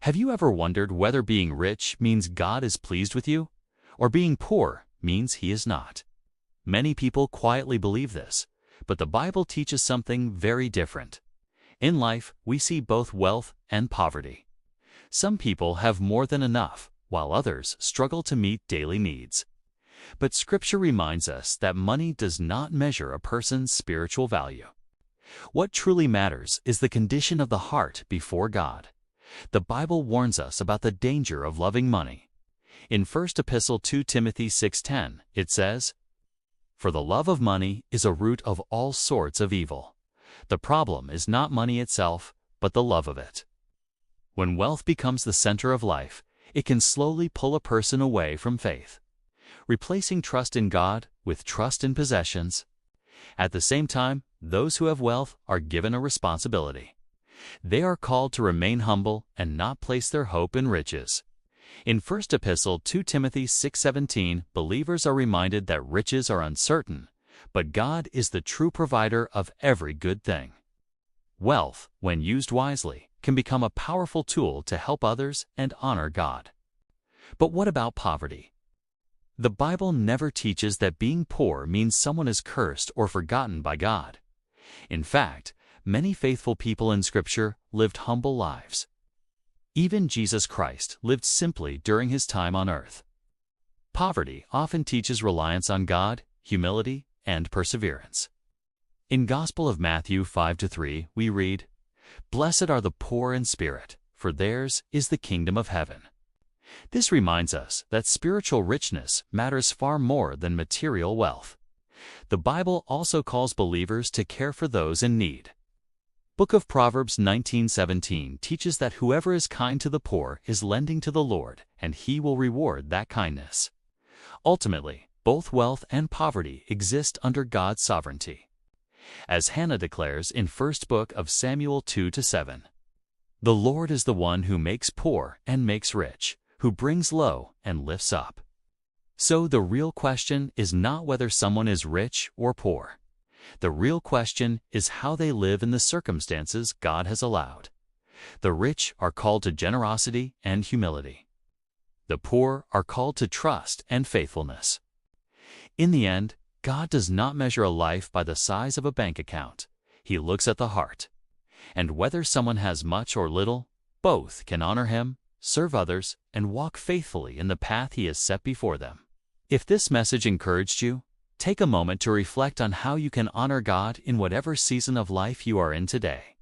Have you ever wondered whether being rich means God is pleased with you, or being poor means He is not? Many people quietly believe this, but the Bible teaches something very different. In life, we see both wealth and poverty. Some people have more than enough, while others struggle to meet daily needs. But Scripture reminds us that money does not measure a person's spiritual value. What truly matters is the condition of the heart before God. The Bible warns us about the danger of loving money. In 1 Epistle to Timothy 6:10, it says, "For the love of money is a root of all sorts of evil." The problem is not money itself, but the love of it. When wealth becomes the center of life, it can slowly pull a person away from faith, replacing trust in God with trust in possessions. At the same time, those who have wealth are given a responsibility. They are called to remain humble and not place their hope in riches. In 1 Epistle to Timothy 6:17, believers are reminded that riches are uncertain, but God is the true provider of every good thing. Wealth, when used wisely, can become a powerful tool to help others and honor God. But what about poverty? The Bible never teaches that being poor means someone is cursed or forgotten by God. In fact, many faithful people in Scripture lived humble lives. Even Jesus Christ lived simply during His time on earth. Poverty often teaches reliance on God, humility, and perseverance. In Gospel of Matthew 5-3, we read, "Blessed are the poor in spirit, for theirs is the kingdom of heaven." This reminds us that spiritual richness matters far more than material wealth. The Bible also calls believers to care for those in need. Book of Proverbs 19:17 teaches that whoever is kind to the poor is lending to the Lord, and He will reward that kindness. Ultimately, both wealth and poverty exist under God's sovereignty. As Hannah declares in 1 Book of Samuel 2-7, "The Lord is the one who makes poor and makes rich, who brings low and lifts up." So the real question is not whether someone is rich or poor. The real question is how they live in the circumstances God has allowed. The rich are called to generosity and humility. The poor are called to trust and faithfulness. In the end, God does not measure a life by the size of a bank account. He looks at the heart. And whether someone has much or little, both can honor Him, serve others, and walk faithfully in the path He has set before them. If this message encouraged you, take a moment to reflect on how you can honor God in whatever season of life you are in today.